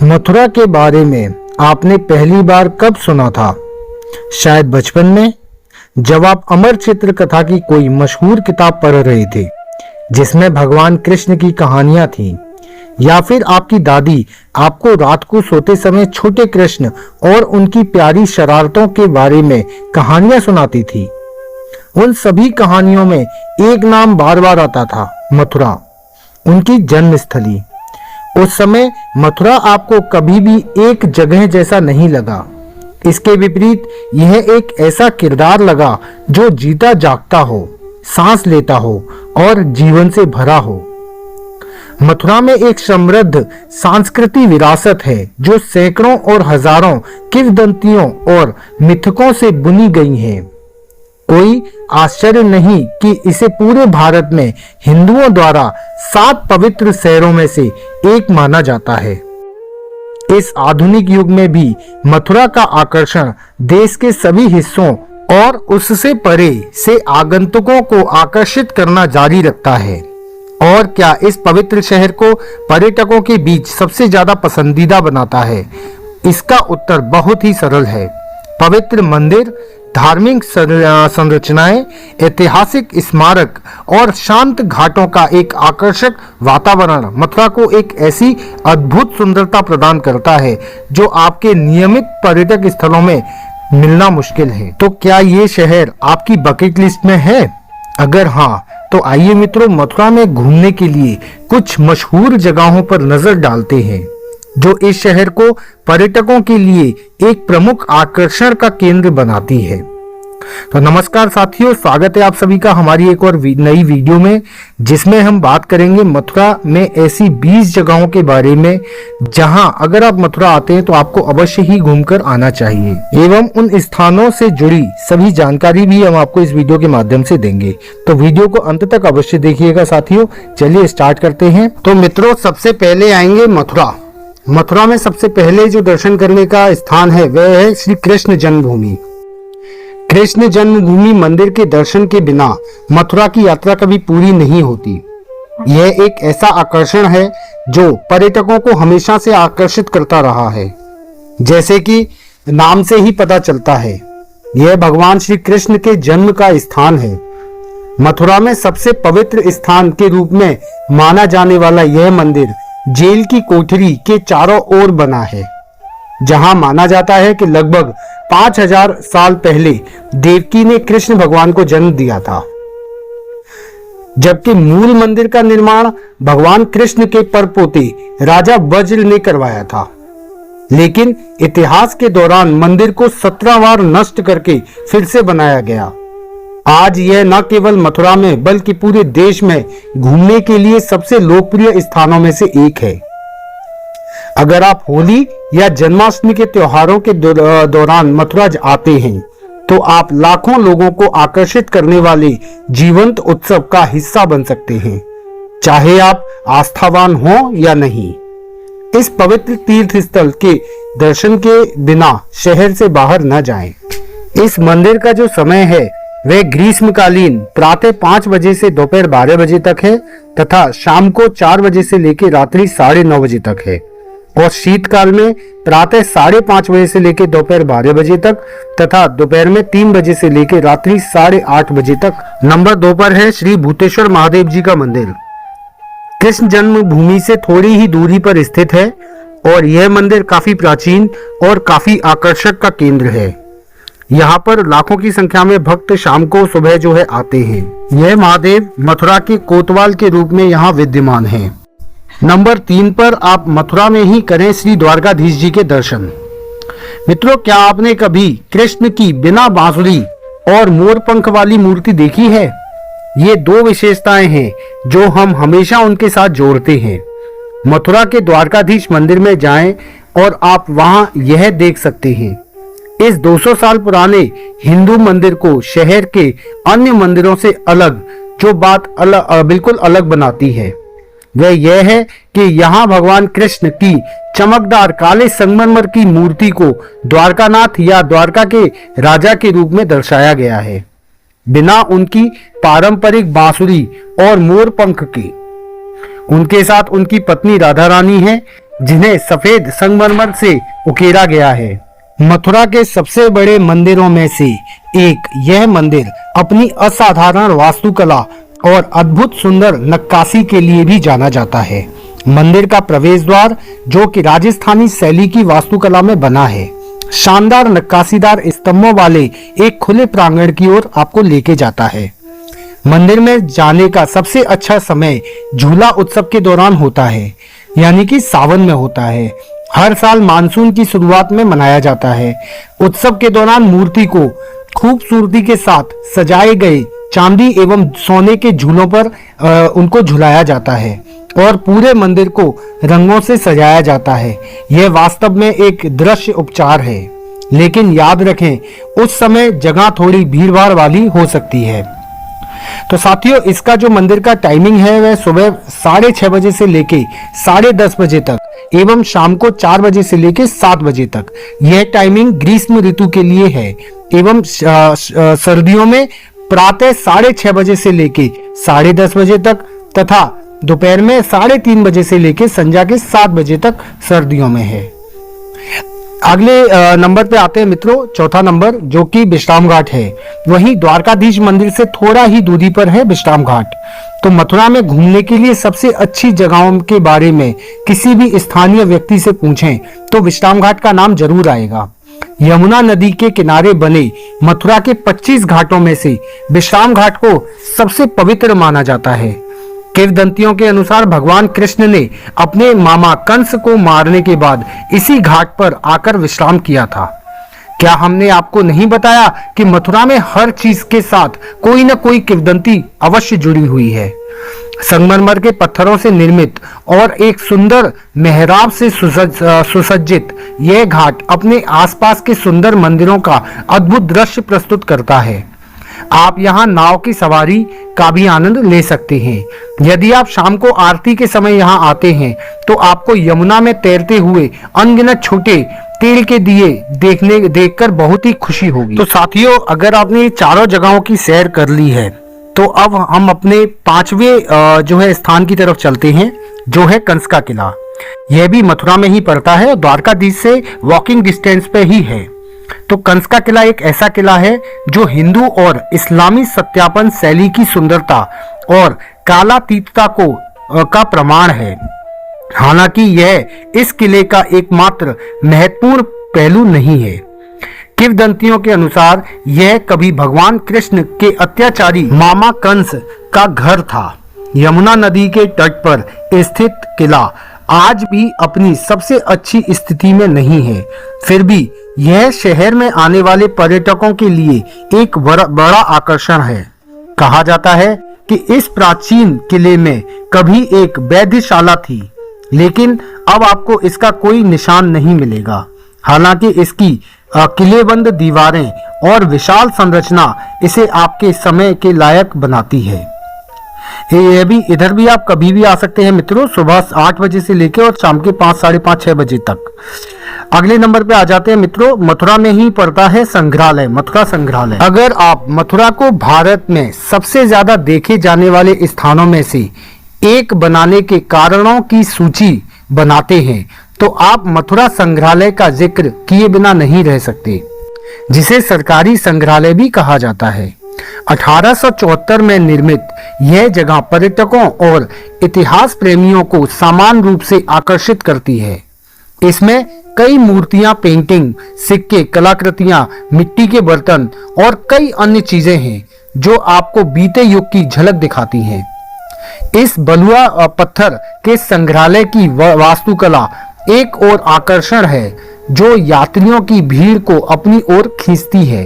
मथुरा के बारे में आपने पहली बार कब सुना था? शायद बचपन में, जब आप अमर चित्र कथा की कोई मशहूर किताब पढ़ रहे थे जिसमें भगवान कृष्ण की कहानियां थीं, या फिर आपकी दादी आपको रात को सोते समय छोटे कृष्ण और उनकी प्यारी शरारतों के बारे में कहानियां सुनाती थी। उन सभी कहानियों में एक नाम बार बार आता था, मथुरा, उनकी जन्मस्थली। उस समय मथुरा आपको कभी भी एक जगह जैसा नहीं लगा। इसके विपरीत यह एक ऐसा किरदार लगा जो जीता जागता हो, सांस लेता हो और जीवन से भरा हो। मथुरा में एक समृद्ध सांस्कृतिक विरासत है जो सैकड़ों और हजारों किंवदंतियों और मिथकों से बुनी गई है। कोई आश्चर्य नहीं कि इसे पूरे भारत में हिंदुओं द्वारा 7 पवित्र शहरों में से एक माना जाता है। इस आधुनिक युग में भी मथुरा का आकर्षण देश के सभी हिस्सों और उससे परे से आगंतुकों को आकर्षित करना जारी रखता है। और क्या इस पवित्र शहर को पर्यटकों के बीच सबसे ज्यादा पसंदीदा बनाता है? इसका उत्तर बहुत ही सरल है। पवित्र मंदिर, धार्मिक संरचनाएं, ऐतिहासिक स्मारक और शांत घाटों का एक आकर्षक वातावरण मथुरा को एक ऐसी अद्भुत सुंदरता प्रदान करता है जो आपके नियमित पर्यटक स्थलों में मिलना मुश्किल है। तो क्या ये शहर आपकी बकेट लिस्ट में है? अगर हाँ, तो आइए मित्रों, मथुरा में घूमने के लिए कुछ मशहूर जगहों पर नजर डालते हैं जो इस शहर को पर्यटकों के लिए एक प्रमुख आकर्षण का केंद्र बनाती है। तो नमस्कार साथियों, स्वागत है आप सभी का हमारी एक और नई वीडियो में, जिसमें हम बात करेंगे मथुरा में ऐसी 20 जगहों के बारे में जहां अगर आप मथुरा आते हैं तो आपको अवश्य ही घूमकर आना चाहिए, एवं उन स्थानों से जुड़ी सभी जानकारी भी हम आपको इस वीडियो के माध्यम से देंगे। तो वीडियो को अंत तक अवश्य देखिएगा साथियों। चलिए स्टार्ट करते हैं। तो मित्रों, सबसे पहले आएंगे मथुरा। मथुरा में सबसे पहले जो दर्शन करने का स्थान है वह है श्री कृष्ण जन्मभूमि। कृष्ण जन्मभूमि मंदिर के दर्शन के बिना मथुरा की यात्रा कभी पूरी नहीं होती। यह एक ऐसा आकर्षण है जो पर्यटकों को हमेशा से आकर्षित करता रहा है। जैसे कि नाम से ही पता चलता है, यह भगवान श्री कृष्ण के जन्म का स्थान है। मथुरा में सबसे पवित्र स्थान के रूप में माना जाने वाला यह मंदिर जेल की कोठरी के चारों ओर बना है, जहां माना जाता है कि लगभग 5000 साल पहले देवकी ने कृष्ण भगवान को जन्म दिया था, जबकि मूल मंदिर का निर्माण भगवान कृष्ण के परपोते राजा वज्र ने करवाया था। लेकिन इतिहास के दौरान मंदिर को 17 बार नष्ट करके फिर से बनाया गया। आज यह न केवल मथुरा में बल्कि पूरे देश में घूमने के लिए सबसे लोकप्रिय स्थानों में से एक है। अगर आप होली या जन्माष्टमी के त्योहारों के दौरान मथुरा आते हैं तो आप लाखों लोगों को आकर्षित करने वाले जीवंत उत्सव का हिस्सा बन सकते हैं, चाहे आप आस्थावान हो या नहीं। इस पवित्र तीर्थ स्थल के दर्शन के बिना शहर से बाहर न जाएं। इस मंदिर का जो समय है वह ग्रीष्मकालीन प्रातः 5 बजे से दोपहर 12 बजे तक है तथा शाम को 4 बजे से लेकर रात्रि 9:30 बजे तक है, और शीतकाल में प्रातः 5:30 बजे से लेकर दोपहर 12 बजे तक तथा दोपहर में 3 बजे से लेकर रात्रि 8:30 बजे तक। नंबर 2 पर है श्री भूतेश्वर महादेव जी का मंदिर। कृष्ण जन्मभूमि से थोड़ी ही दूरी पर स्थित है और यह मंदिर काफी प्राचीन और काफी आकर्षक का केंद्र है। यहाँ पर लाखों की संख्या में भक्त शाम को सुबह जो है आते हैं। यह महादेव मथुरा के कोतवाल के रूप में यहाँ विद्यमान है। नंबर 3 पर आप मथुरा में ही करें श्री द्वारकाधीश जी के दर्शन। मित्रों, क्या आपने कभी कृष्ण की बिना बांसुरी और मोर पंख वाली मूर्ति देखी है? ये 2 विशेषताएं हैं जो हम हमेशा उनके साथ जोड़ते हैं। मथुरा के द्वारकाधीश मंदिर में जाएं और आप वहां यह देख सकते हैं। इस 200 साल पुराने हिंदू मंदिर को शहर के अन्य मंदिरों से अलग जो बात बिल्कुल अलग बनाती है वह यह है कि यहाँ भगवान कृष्ण की चमकदार काले संगमरमर की मूर्ति को द्वारकानाथ या द्वारका के राजा के रूप में दर्शाया गया है, बिना उनकी पारंपरिक बांसुरी और मोर पंख के। उनके साथ उनकी पत्नी राधा रानी है। जिन्हें सफेद संगमरमर से उकेरा गया है। मथुरा के सबसे बड़े मंदिरों में से एक यह मंदिर अपनी असाधारण वास्तुकला और अद्भुत सुंदर नक्काशी के लिए भी जाना जाता है। मंदिर का प्रवेश द्वार, जो कि राजस्थानी शैली की वास्तुकला में बना है, शानदार नक्काशीदार स्तंभों वाले एक खुले प्रांगण की ओर आपको लेके जाता है। मंदिर में जाने का सबसे अच्छा समय झूला उत्सव के दौरान होता है, यानी कि सावन में होता है। हर साल मानसून की शुरुआत में मनाया जाता है। उत्सव के दौरान मूर्ति को खूबसूरती के साथ सजाए गए चांदी एवं सोने के झूलों पर उनको झुलाया जाता है और पूरे मंदिर को रंगों से सजाया जाता है। यह वास्तव में एक दृश्य उपचार है, लेकिन याद रखें उस समय जगह थोड़ी भीड़भाड़ वाली हो सकती है। तो साथियों, इसका जो मंदिर का टाइमिंग है वह सुबह 6:30 बजे से लेके 10:30 बजे तक एवं शाम को 4 बजे से लेके 7 बजे तक। यह टाइमिंग ग्रीष्म ऋतु के लिए है एवं सर्दियों में प्रातः 6:30 बजे से लेके 10:30 बजे तक तथा दोपहर में 3:30 बजे से लेके संध्या के 7 बजे तक सर्दियों में है। अगले नंबर पे आते हैं मित्रों, चौथा नंबर, जो कि विश्राम घाट है। वहीं द्वारकाधीश मंदिर से थोड़ा ही दूरी पर है विश्राम घाट। तो मथुरा में घूमने के लिए सबसे अच्छी जगहों के बारे में किसी भी स्थानीय व्यक्ति से पूछें तो विश्राम घाट का नाम जरूर आएगा। यमुना नदी के किनारे बने मथुरा के 25 घाटों में से विश्राम घाट को सबसे पवित्र माना जाता है। किंवदंतियों के अनुसार भगवान कृष्ण ने अपने मामा कंस को मारने के बाद इसी घाट पर आकर विश्राम किया था। क्या हमने आपको नहीं बताया कि मथुरा में हर चीज के साथ कोई न कोई किंवदंती अवश्य जुड़ी हुई है। संगमरमर के पत्थरों से निर्मित और एक सुंदर मेहराब से सुसज्जित यह घाट अपने आसपास के सुंदर मंदिरों का अद्भुत दृश्य प्रस्तुत करता है। आप यहाँ नाव की सवारी का भी आनंद ले सकते हैं। यदि आप शाम को आरती के समय यहाँ आते हैं तो आपको यमुना में तैरते हुए अनगिनत छोटे तेल के दिए देखकर बहुत ही खुशी होगी। तो साथियों, अगर आपने चारों जगहों की सैर कर ली है तो अब हम अपने 5वें जो है स्थान की तरफ चलते हैं, जो है कंस का किला। यह भी मथुरा में ही पड़ता है और द्वारकाधीश से वॉकिंग डिस्टेंस पे ही है। तो कंस का किला एक ऐसा किला है जो हिंदू और इस्लामी सत्यापन शैली की सुंदरता और कालातीतता का प्रमाण है। हालांकि यह इस किले का एकमात्र महत्वपूर्ण पहलू नहीं है। किंवदंतियों के अनुसार यह कभी भगवान कृष्ण के अत्याचारी मामा कंस का घर था। यमुना नदी के तट पर स्थित किला आज भी अपनी सबसे अच्छी स्थिति में नहीं है, फिर भी यह शहर में आने वाले पर्यटकों के लिए एक बड़ा आकर्षण है। कहा जाता है कि इस प्राचीन किले में कभी एक वैधशाला थी, लेकिन अब आपको इसका कोई निशान नहीं मिलेगा। हालांकि इसकी किलेबंद दीवारें और विशाल संरचना इसे आपके समय के लायक बनाती है। ये भी इधर भी आप कभी भी आ सकते हैं मित्रों, सुबह 8 बजे से लेकर और शाम के 5, 5:30, 6 बजे तक। अगले नंबर पे आ जाते हैं मित्रों, मथुरा में ही पड़ता है संग्रहालय, मथुरा संग्रहालय। अगर आप मथुरा को भारत में सबसे ज्यादा देखे जाने वाले स्थानों में से एक बनाने के कारणों की सूची बनाते हैं तो आप मथुरा संग्रहालय का जिक्र किए बिना नहीं रह सकते, जिसे सरकारी संग्रहालय भी कहा जाता है। 1874 में निर्मित यह जगह पर्यटकों और इतिहास प्रेमियों को समान रूप से आकर्षित करती है। इसमें कई मूर्तियां, पेंटिंग, सिक्के, कलाकृतियां, मिट्टी के बर्तन और कई अन्य चीजें हैं जो आपको बीते युग की झलक दिखाती हैं। इस बलुआ पत्थर के संग्रहालय की वास्तुकला एक और आकर्षण है जो यात्रियों की भीड़ को अपनी ओर खींचती है।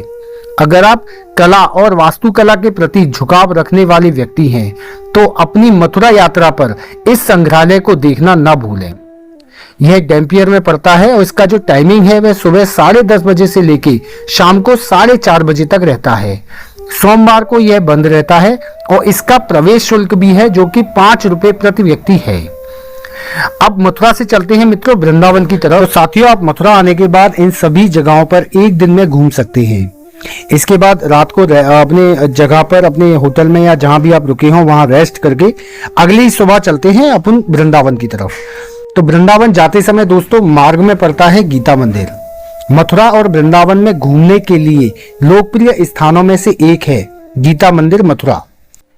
अगर आप कला और वास्तुकला के प्रति झुकाव रखने वाले व्यक्ति हैं तो अपनी मथुरा यात्रा पर इस संग्रहालय को देखना न भूलें। यह डैम्पियर में पड़ता है और इसका जो टाइमिंग है वह सुबह 10:30 बजे से लेके शाम को 4:30 बजे तक रहता है। सोमवार को यह बंद रहता है और इसका प्रवेश शुल्क भी है जो कि 5 रुपए प्रति व्यक्ति है। अब मथुरा से चलते हैं मित्रों वृंदावन की तरफ। तो साथियों, आप मथुरा आने के बाद इन सभी जगहों पर एक दिन में घूम सकते हैं। इसके बाद रात को अपने जगह पर, अपने होटल में या जहां भी आप रुके हो वहां रेस्ट करके अगली सुबह चलते हैं अपन वृंदावन की तरफ। तो वृंदावन जाते समय दोस्तों मार्ग में पड़ता है गीता मंदिर। मथुरा और वृंदावन में घूमने के लिए लोकप्रिय स्थानों में से एक है गीता मंदिर मथुरा।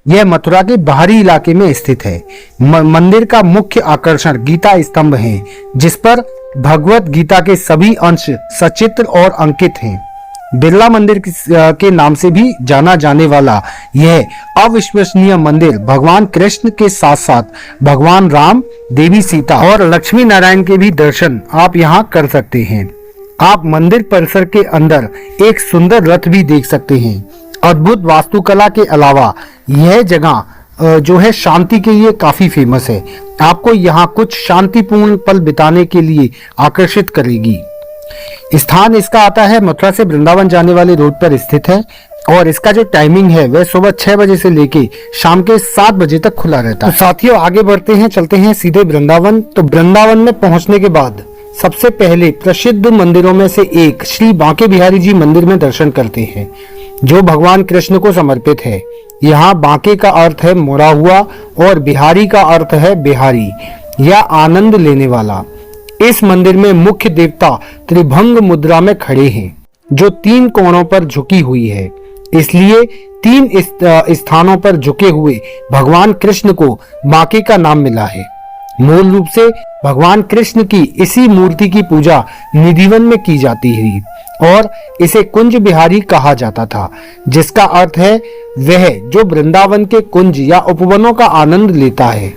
यह मथुरा के बाहरी इलाके में स्थित है। मंदिर का मुख्य आकर्षण गीता स्तंभ है, जिस पर भगवत गीता के सभी अंश सचित्र और अंकित हैं। बिरला मंदिर के नाम से भी जाना जाने वाला यह अविश्वसनीय मंदिर भगवान कृष्ण के साथ साथ भगवान राम, देवी सीता और लक्ष्मी नारायण के भी दर्शन आप यहाँ कर सकते हैं। आप मंदिर परिसर के अंदर एक सुंदर रथ भी देख सकते हैं। अद्भुत वास्तुकला के अलावा यह जगह जो है शांति के लिए काफी फेमस है। आपको यहाँ कुछ शांतिपूर्ण पल बिताने के लिए आकर्षित करेगी। स्थान इसका आता है मथुरा से वृंदावन जाने वाले रोड पर स्थित है और इसका जो टाइमिंग है वह सुबह 6 बजे से लेके शाम के 7 बजे तक खुला रहता है। तो साथियों आगे बढ़ते हैं, चलते हैं सीधे वृंदावन। तो वृंदावन में पहुंचने के बाद सबसे पहले प्रसिद्ध मंदिरों में से एक श्री बांके बिहारी जी मंदिर में दर्शन करते हैं, जो भगवान कृष्ण को समर्पित है। यहाँ बांके का अर्थ है मोड़ा हुआ और बिहारी का अर्थ है बिहारी या आनंद लेने वाला। इस मंदिर में मुख्य देवता त्रिभंग मुद्रा में खड़े हैं, जो 3 कोणों पर झुकी हुई है। इसलिए 3 स्थानों पर झुके हुए भगवान कृष्ण को बांके का नाम मिला है। मूल रूप से भगवान कृष्ण की इसी मूर्ति की पूजा निधिवन में की जाती है और इसे कुंज बिहारी कहा जाता था, जिसका अर्थ है वह जो वृंदावन के कुंज या उपवनों का आनंद लेता है।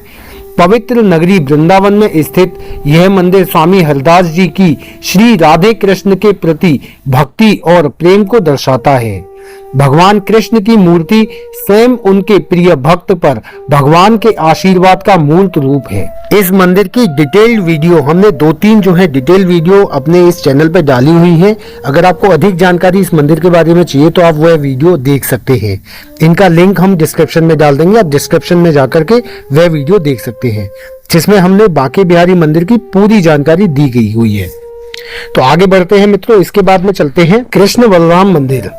पवित्र नगरी वृंदावन में स्थित यह मंदिर स्वामी हरदास जी की श्री राधे कृष्ण के प्रति भक्ति और प्रेम को दर्शाता है। भगवान कृष्ण की मूर्ति स्वयं उनके प्रिय भक्त पर भगवान के आशीर्वाद का मूर्त रूप है। इस मंदिर की डिटेल्ड वीडियो हमने 2-3 जो है डिटेल वीडियो अपने इस चैनल पर डाली हुई है। अगर आपको अधिक जानकारी इस मंदिर के बारे में चाहिए तो आप वह वीडियो देख सकते हैं। इनका लिंक हम डिस्क्रिप्शन में डाल देंगे, आप डिस्क्रिप्शन में जाकर के वह वीडियो देख सकते हैं, जिसमें हमने बांके बिहारी मंदिर की पूरी जानकारी दी गई हुई है। तो आगे बढ़ते हैं मित्रों, इसके बाद में चलते हैं कृष्ण बलराम मंदिर।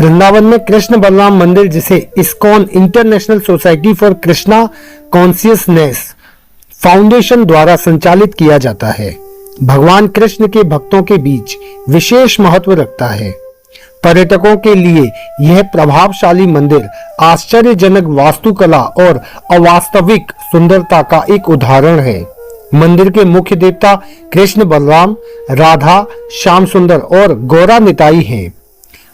वृंदावन में कृष्ण बलराम मंदिर, जिसे ISKCON international society for Krishna consciousness foundation द्वारा संचालित किया जाता है, भगवान कृष्ण के भक्तों के बीच विशेष महत्व रखता है। पर्यटकों के लिए यह प्रभावशाली मंदिर आश्चर्यजनक वास्तुकला और अवास्तविक सुंदरता का एक उदाहरण है। मंदिर के मुख्य देवता कृष्ण बलराम, राधा, श्याम सुंदर और गौरा निताई हैं।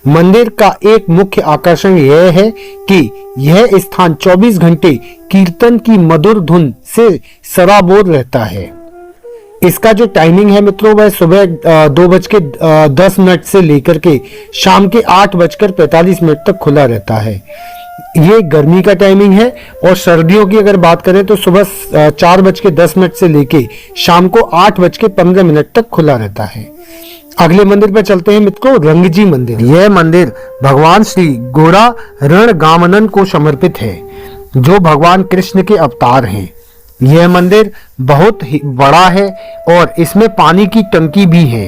मंदिर का एक मुख्य आकर्षण यह है कि यह स्थान 24 घंटे कीर्तन की मधुर धुन से सराबोर रहता है। इसका जो टाइमिंग है मित्रों वह सुबह 2:10 से लेकर के शाम के 8:45 तक खुला रहता है। ये गर्मी का टाइमिंग है और सर्दियों की अगर बात करें तो सुबह 4:10 से लेके शाम को 8:15 तक खुला रहता है। अगले मंदिर पर चलते हैं मित्रों, रंगजी मंदिर। यह मंदिर भगवान श्री गोरा रणगामनन को समर्पित है, जो भगवान कृष्ण के अवतार हैं। यह मंदिर बहुत ही बड़ा है और इसमें पानी की टंकी भी है।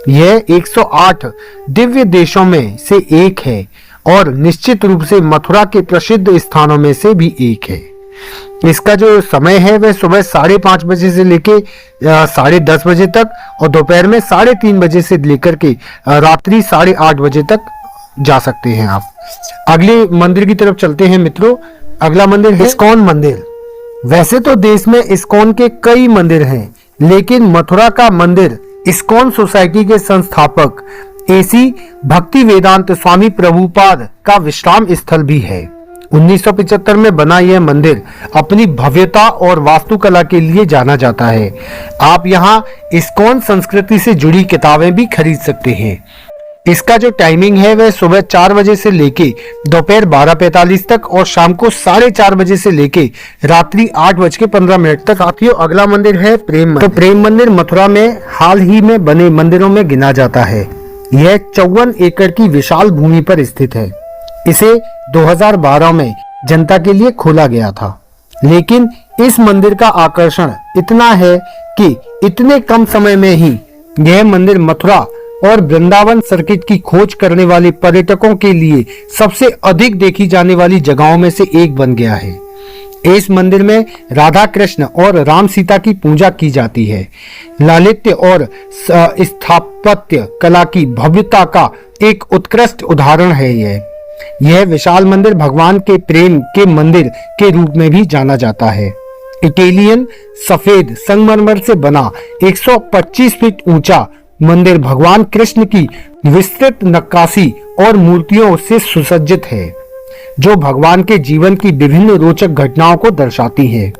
यह 108 दिव्य देशों में से एक है और निश्चित रूप से मथुरा के प्रसिद्ध स्थानों में से भी एक है। इसका जो समय है वह सुबह 5:30 बजे से लेके 10:30 बजे तक और दोपहर में 3:30 बजे से लेकर के रात्रि 8:30 बजे तक जा सकते हैं आप। अगले मंदिर की तरफ चलते हैं मित्रों। अगला मंदिर है इस्कॉन मंदिर। वैसे तो देश में इस्कॉन के कई मंदिर हैं, लेकिन मथुरा का मंदिर इस्कॉन सोसाइटी के संस्थापक एसी भक्ति वेदांत स्वामी प्रभुपाद का विश्राम स्थल भी है। 1975 में बना यह मंदिर अपनी भव्यता और वास्तुकला के लिए जाना जाता है। आप यहाँ इस्कॉन संस्कृति से जुड़ी किताबें भी खरीद सकते हैं। इसका जो टाइमिंग है वह सुबह 4 बजे से लेके दोपहर 12:45 तक और शाम को 4:30 बजे से लेके रात्रि 8:15 तक। साथियों अगला मंदिर है प्रेम मंदिर। तो प्रेम मंदिर मथुरा में हाल ही में बने मंदिरों में गिना जाता है। यह 54 एकड़ की विशाल भूमि पर स्थित है। इसे 2012 में जनता के लिए खोला गया था, लेकिन इस मंदिर का आकर्षण इतना है कि इतने कम समय में ही यह मंदिर मथुरा और वृंदावन सर्किट की खोज करने वाले पर्यटकों के लिए सबसे अधिक देखी जाने वाली जगहों में से एक बन गया है। इस मंदिर में राधा कृष्ण और राम सीता की पूजा की जाती है। लालित्य और स्थापत्य कला की भव्यता का एक उत्कृष्ट उदाहरण है। यह विशाल मंदिर भगवान के प्रेम के मंदिर के रूप में भी जाना जाता है। इटालियन सफेद संगमरमर से बना 125 फीट ऊंचा मंदिर भगवान कृष्ण की विस्तृत नक्काशी और मूर्तियों से सुसज्जित है, जो भगवान के जीवन की विभिन्न रोचक घटनाओं को दर्शाती है।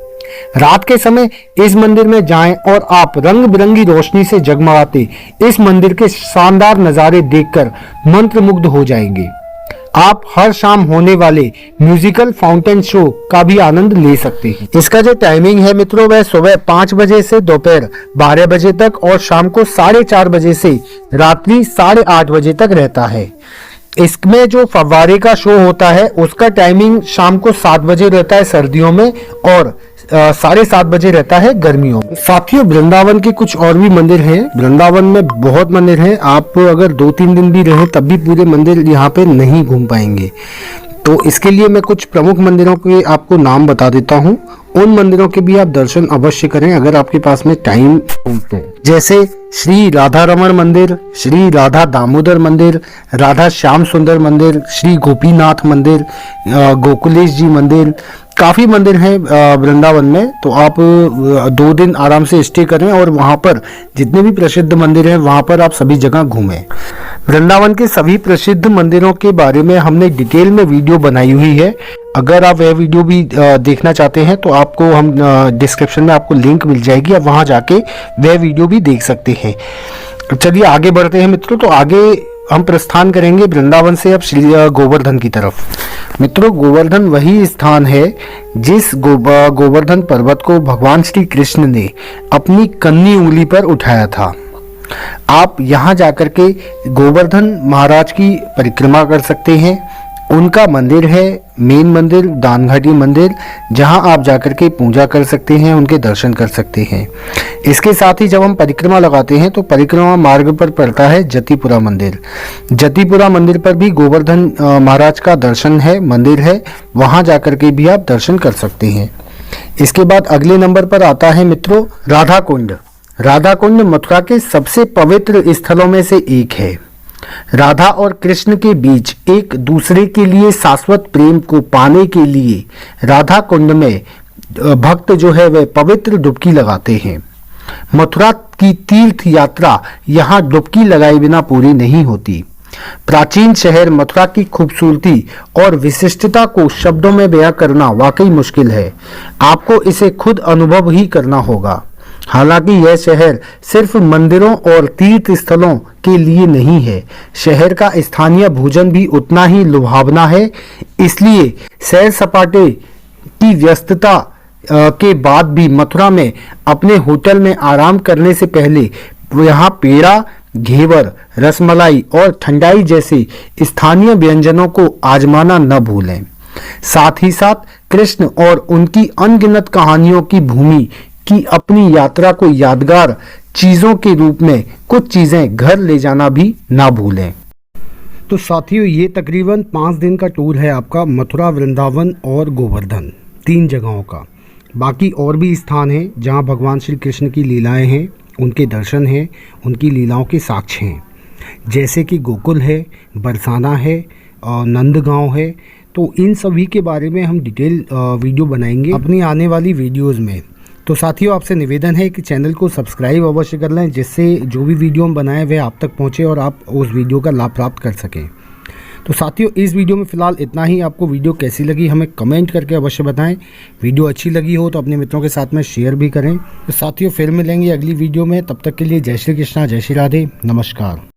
रात के समय इस मंदिर में जाएं और आप रंग बिरंगी रोशनी से जगमगाते इस मंदिर के शानदार नजारे देखकर मंत्रमुग्ध हो जाएंगे। आप हर शाम होने वाले म्यूजिकल फाउंटेन शो का भी आनंद ले सकते हैं। इसका जो टाइमिंग है मित्रों, वह सुबह 5 बजे से दोपहर 12 बजे तक और शाम को 4:30 बजे से रात्रि 8:30 बजे तक रहता है। इसमें जो फव्वारे का शो होता है उसका टाइमिंग शाम को 7 बजे रहता है सर्दियों में और 7:30 बजे रहता है गर्मियों में। साथियों, वृंदावन के कुछ और भी मंदिर हैं। वृंदावन में बहुत मंदिर हैं। आप अगर 2-3 दिन भी रहें तब भी पूरे मंदिर यहाँ पे नहीं घूम पाएंगे। तो इसके लिए मैं कुछ प्रमुख मंदिरों के आपको नाम बता देता हूँ। उन मंदिरों के भी आप दर्शन अवश्य करें अगर आपके पास में टाइम हो। जैसे श्री राधा रमण मंदिर, श्री राधा दामोदर मंदिर, राधा श्याम सुंदर मंदिर, श्री गोपीनाथ मंदिर, गोकुलेश जी मंदिर, काफ़ी मंदिर हैं वृंदावन में। तो आप 2 दिन आराम से स्टे करें और वहाँ पर जितने भी प्रसिद्ध मंदिर हैं वहाँ पर आप सभी जगह घूमें। वृंदावन के सभी प्रसिद्ध मंदिरों के बारे में हमने डिटेल में वीडियो बनाई हुई है। अगर आप वह वीडियो भी देखना चाहते हैं तो आपको हम डिस्क्रिप्शन में आपको लिंक मिल जाएगी, आप वहाँ जाके वह वीडियो भी देख सकते हैं। चलिए आगे बढ़ते हैं मित्रों। तो आगे हम प्रस्थान करेंगे वृंदावन से अब श्री गोवर्धन की तरफ। मित्रों, गोवर्धन वही स्थान है जिस गोवर्धन पर्वत को भगवान श्री कृष्ण ने अपनी कन्नी उंगली पर उठाया था। आप यहाँ जाकर के गोवर्धन महाराज की परिक्रमा कर सकते हैं। उनका मंदिर है मेन मंदिर, दानघाटी मंदिर, जहां आप जाकर के पूजा कर सकते हैं, उनके दर्शन कर सकते हैं। इसके साथ ही जब हम परिक्रमा लगाते हैं तो परिक्रमा मार्ग पर पड़ता है जतिपुरा मंदिर। जतिपुरा मंदिर पर भी गोवर्धन महाराज का दर्शन है, मंदिर है, वहां जाकर के भी आप दर्शन कर सकते हैं। इसके बाद अगले नंबर पर आता है मित्रों राधा कुंड। राधा कुंड मथुरा के सबसे पवित्र स्थलों में से एक है। राधा और कृष्ण के बीच एक दूसरे के लिए शाश्वत प्रेम को पाने के लिए राधा कुंड में भक्त जो है वह पवित्र डुबकी लगाते हैं। मथुरा की तीर्थ यात्रा यहाँ डुबकी लगाए बिना पूरी नहीं होती। प्राचीन शहर मथुरा की खूबसूरती और विशिष्टता को शब्दों में बयां करना वाकई मुश्किल है। आपको इसे खुद अनुभव ही करना होगा। हालांकि यह शहर सिर्फ मंदिरों और तीर्थ स्थलों के लिए नहीं है, शहर का स्थानीय भोजन भी उतना ही लुभावना है। इसलिए सैर सपाटे की व्यस्तता के बाद भी मथुरा में अपने होटल में आराम करने से पहले यहाँ पेड़ा, घेवर, रसमलाई और ठंडाई जैसे स्थानीय व्यंजनों को आजमाना न भूलें। साथ ही साथ कृष्ण और उनकी अनगिनत कहानियों की भूमि की अपनी यात्रा को यादगार चीजों के रूप में कुछ चीजें घर ले जाना भी ना भूलें। तो साथियों, ये तकरीबन 5 दिन का टूर है आपका मथुरा, वृंदावन और गोवर्धन, 3 जगहों का। बाकी और भी स्थान हैं जहां भगवान श्री कृष्ण की लीलाएं हैं, उनके दर्शन हैं, उनकी लीलाओं के साक्ष्य हैं। जैसे कि गोकुल है, बरसाना है और नंदगांव है। तो इन सभी के बारे में हम डिटेल वीडियो बनाएंगे अपनी आने वाली वीडियोज़ में। तो साथियों, आपसे निवेदन है कि चैनल को सब्सक्राइब अवश्य कर लें, जिससे जो भी वीडियो हम बनाएं वह आप तक पहुंचे और आप उस वीडियो का लाभ प्राप्त कर सकें। तो साथियों, इस वीडियो में फ़िलहाल इतना ही। आपको वीडियो कैसी लगी हमें कमेंट करके अवश्य बताएं। वीडियो अच्छी लगी हो तो अपने मित्रों के साथ में शेयर भी करें। तो साथियों, फिर मिलेंगे अगली वीडियो में। तब तक के लिए जय श्री कृष्णा, जय श्री राधे, नमस्कार।